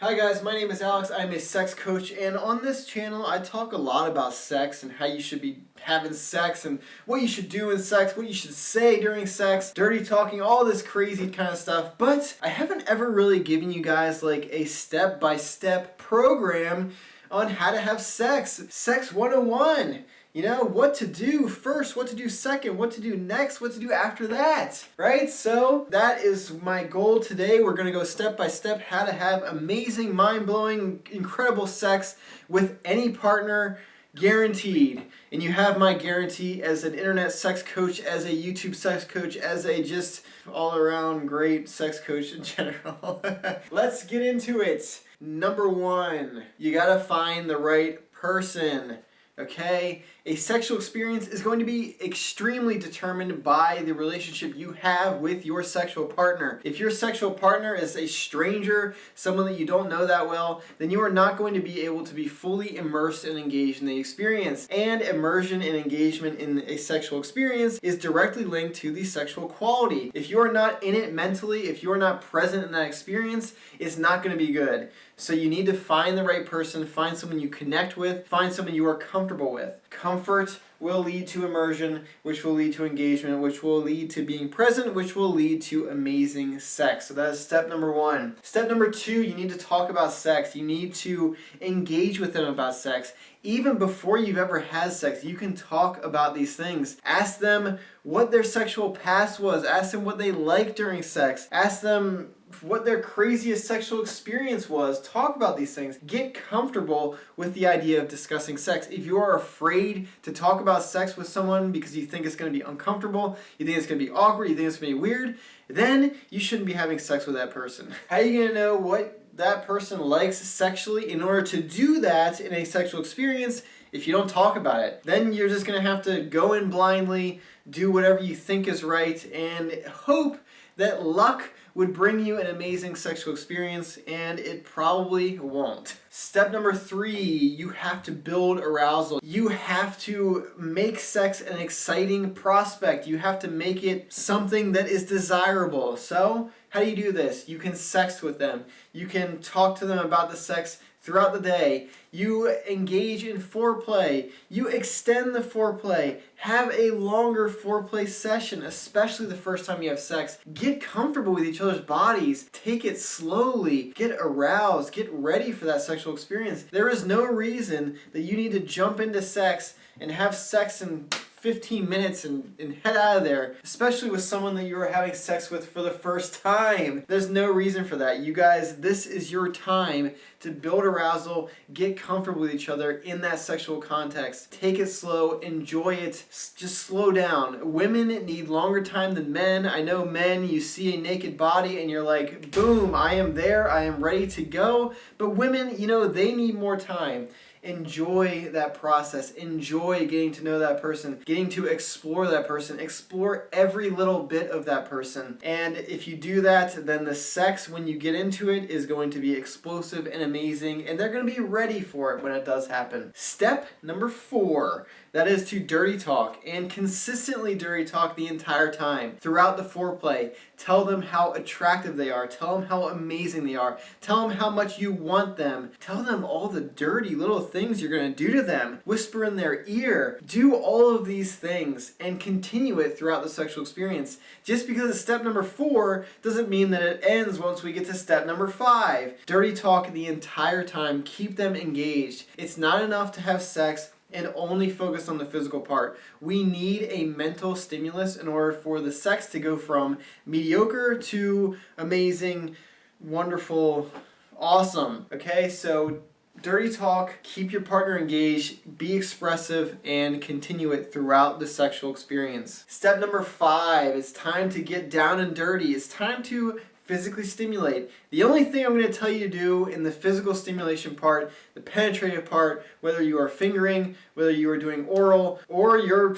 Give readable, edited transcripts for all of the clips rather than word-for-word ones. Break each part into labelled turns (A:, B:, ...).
A: Hi guys, my name is Alex. I'm a sex coach, and on this channel I talk a lot about sex and how you should be having sex and what you should do in sex, what you should say during sex, dirty talking, all this crazy kind of stuff. But I haven't ever really given you guys like a step-by-step program on how to have sex. Sex 101. You know, what to do first, what to do second, what to do next, what to do after that, right? So that is my goal today. We're going to go step by step how to have amazing, mind-blowing, incredible sex with any partner, guaranteed. And you have my guarantee as an internet sex coach, as a YouTube sex coach, as a just all-around great sex coach in general. Let's get into it. Number one, you got to find the right person. Okay? A sexual experience is going to be extremely determined by the relationship you have with your sexual partner. If your sexual partner is a stranger, someone that you don't know that well, then you are not going to be able to be fully immersed and engaged in the experience. And immersion and engagement in a sexual experience is directly linked to the sexual quality. If you are not in it mentally, if you are not present in that experience, it's not going to be good. So you need to find the right person, find someone you connect with, find someone you are comfortable with. Comfort will lead to immersion, which will lead to engagement, which will lead to being present, which will lead to amazing sex. So that is step number one. Step number two, you need to talk about sex. You need to engage with them about sex. Even before you've ever had sex, you can talk about these things. Ask them what their sexual past was. Ask them what they liked during sex. Ask them what their craziest sexual experience was. Talk about these things. Get comfortable with the idea of discussing sex. If you are afraid to talk about sex with someone because you think it's going to be uncomfortable, you think it's going to be awkward, you think it's going to be weird, then you shouldn't be having sex with that person. How are you going to know what that person likes sexually in order to do that in a sexual experience if you don't talk about it? Then you're just going to have to go in blindly, do whatever you think is right, and hope that luck would bring you an amazing sexual experience, and it probably won't. Step number three, you have to build arousal. You have to make sex an exciting prospect. You have to make it something that is desirable. So, how do you do this? You can sex with them. You can talk to them about the sex throughout the day. You engage in foreplay. You extend the foreplay. Have a longer foreplay session, especially the first time you have sex. Get comfortable with each other's bodies. Take it slowly. Get aroused. Get ready for that sexual experience. There is no reason that you need to jump into sex and have sex in 15 minutes and head out of there, especially with someone that you are having sex with for the first time. There's no reason for that. You guys, this is your time to build arousal, get comfortable with each other in that sexual context. Take it slow, enjoy it, just slow down. Women need longer time than men. I know men, you see a naked body and you're like, boom, I am there, I am ready to go. But women, you know, they need more time. Enjoy that process. Enjoy getting to know that person, getting to explore that person, explore every little bit of that person. And if you do that, then the sex, when you get into it, is going to be explosive and amazing, and they're going to be ready for it when it does happen. Step number four, that is to dirty talk, and consistently dirty talk the entire time. Throughout the foreplay, tell them how attractive they are. Tell them how amazing they are. Tell them how much you want them. Tell them all the dirty little things you're going to do to them. Whisper in their ear. Do all of these things and continue it throughout the sexual experience. Just because it's step number four doesn't mean that it ends once we get to step number five. Dirty talk the entire time. Keep them engaged. It's not enough to have sex and only focus on the physical part. We need a mental stimulus in order for the sex to go from mediocre to amazing, wonderful, awesome. Okay, so dirty talk, keep your partner engaged, be expressive, and continue it throughout the sexual experience. Step number five, it's time to get down and dirty. It's time to physically stimulate. The only thing I'm going to tell you to do in the physical stimulation part, the penetrative part, whether you are fingering, whether you are doing oral, or you're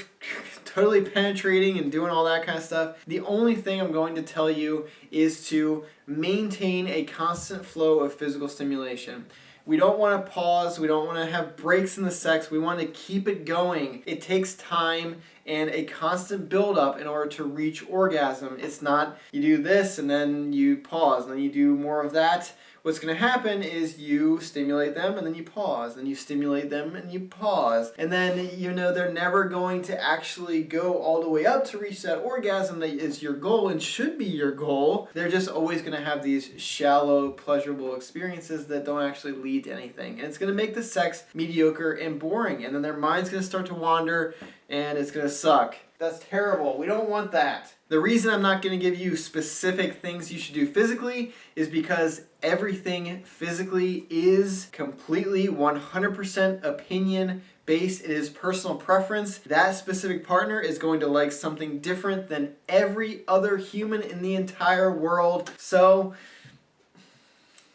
A: totally penetrating and doing all that kind of stuff, the only thing I'm going to tell you is to maintain a constant flow of physical stimulation. We don't want to pause. We don't want to have breaks in the sex. We want to keep it going. It takes time and a constant build-up in order to reach orgasm. It's not you do this and then you pause and then you do more of that. what's going to happen is you stimulate them and then you pause, and you stimulate them and you pause, and then they're never going to actually go all the way up to reach that orgasm that is your goal and should be your goal. They're just always going to have these shallow, pleasurable experiences that don't actually lead to anything, and it's going to make the sex mediocre and boring, and then their mind's going to start to wander and it's going to suck. That's terrible. We don't want that. The reason I'm not going to give you specific things you should do physically is because everything physically is completely 100% opinion based. It is personal preference. That specific partner is going to like something different than every other human in the entire world. So,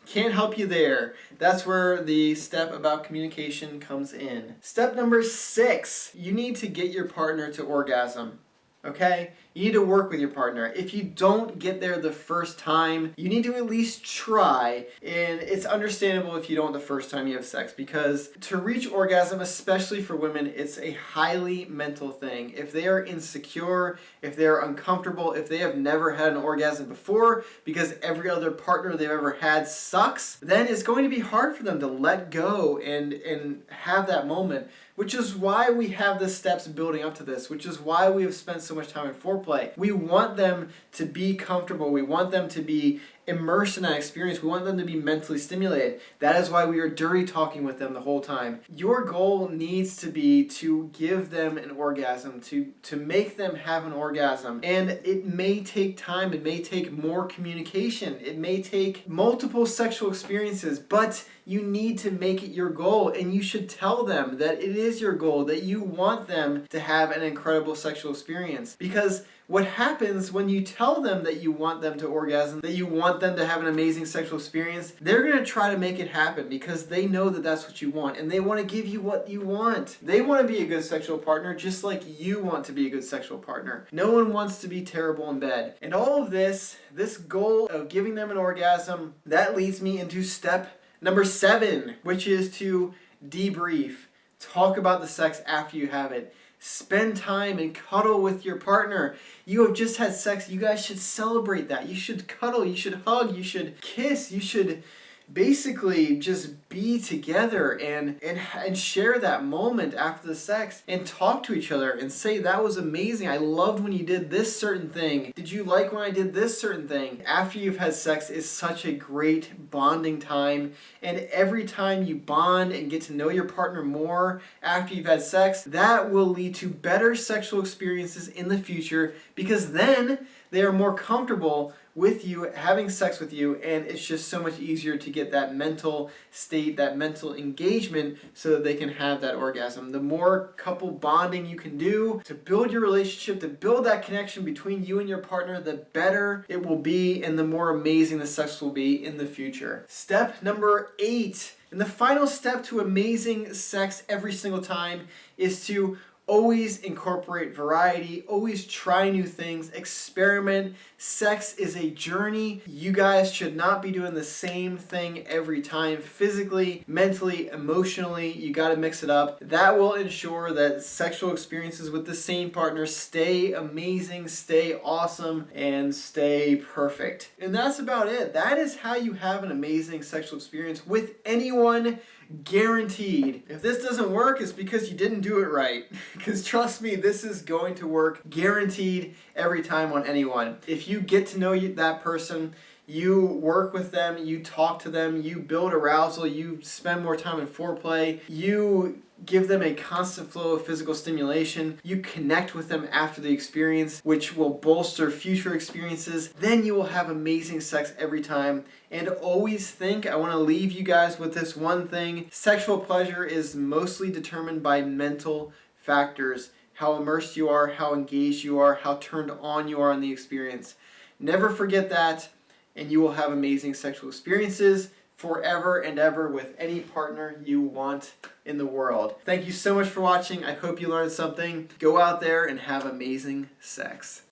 A: can't help you there. That's where the step about communication comes in. Step number 6, you need to get your partner to orgasm. Okay? You need to work with your partner. If you don't get there the first time, you need to at least try. And it's understandable if you don't the first time you have sex, because to reach orgasm, especially for women, it's a highly mental thing. If they are insecure, if they are uncomfortable, if they have never had an orgasm before because every other partner they've ever had sucks, then it's going to be hard for them to let go and have that moment. Which is why we have the steps building up to this, which is why we have spent so much time in foreplay. We want them to be comfortable. We want them to be immersed in that experience. We want them to be mentally stimulated. That is why we are dirty talking with them the whole time. Your goal needs to be to give them an orgasm, to make them have an orgasm. And it may take time. It may take more communication. It may take multiple sexual experiences, but you need to make it your goal, and you should tell them that it is your goal, that you want them to have an incredible sexual experience. Because what happens when you tell them that you want them to orgasm, that you want them to have an amazing sexual experience, they're going to try to make it happen because they know that that's what you want, and they want to give you what you want. They want to be a good sexual partner just like you want to be a good sexual partner. No one wants to be terrible in bed. And all of this goal of giving them an orgasm, that leads me into step number 7, which is to debrief. Talk about the sex after you have it. Spend time and cuddle with your partner. You have just had sex. You guys should celebrate that. You should cuddle. You should hug. You should kiss. You should basically just be together and share that moment after the sex and talk to each other and say, that was amazing. I loved when you did this certain thing. Did you like when I did this certain thing? After you've had sex is such a great bonding time, and every time you bond and get to know your partner more after you've had sex, that will lead to better sexual experiences in the future, because then they are more comfortable with you, having sex with you, and it's just so much easier to get that mental state, that mental engagement, so that they can have that orgasm. The more couple bonding you can do to build your relationship, to build that connection between you and your partner, the better it will be and the more amazing the sex will be in the future. Step number 8, and the final step to amazing sex every single time, is to always incorporate variety, always try new things, experiment. Sex is a journey. You guys should not be doing the same thing every time. Physically, mentally, emotionally, you gotta mix it up. That will ensure that sexual experiences with the same partner stay amazing, stay awesome, and stay perfect. And that's about it. That is how you have an amazing sexual experience with anyone, guaranteed. If this doesn't work, it's because you didn't do it right. Because trust me, this is going to work guaranteed every time on anyone. If you get to know that person, you work with them, you talk to them, you build arousal, you spend more time in foreplay, you give them a constant flow of physical stimulation, you connect with them after the experience, which will bolster future experiences, then you will have amazing sex every time. And always think, I want to leave you guys with this one thing: sexual pleasure is mostly determined by mental factors. How immersed you are, how engaged you are, how turned on you are in the experience. Never forget that, and you will have amazing sexual experiences forever and ever with any partner you want in the world. Thank you so much for watching. I hope you learned something. Go out there and have amazing sex.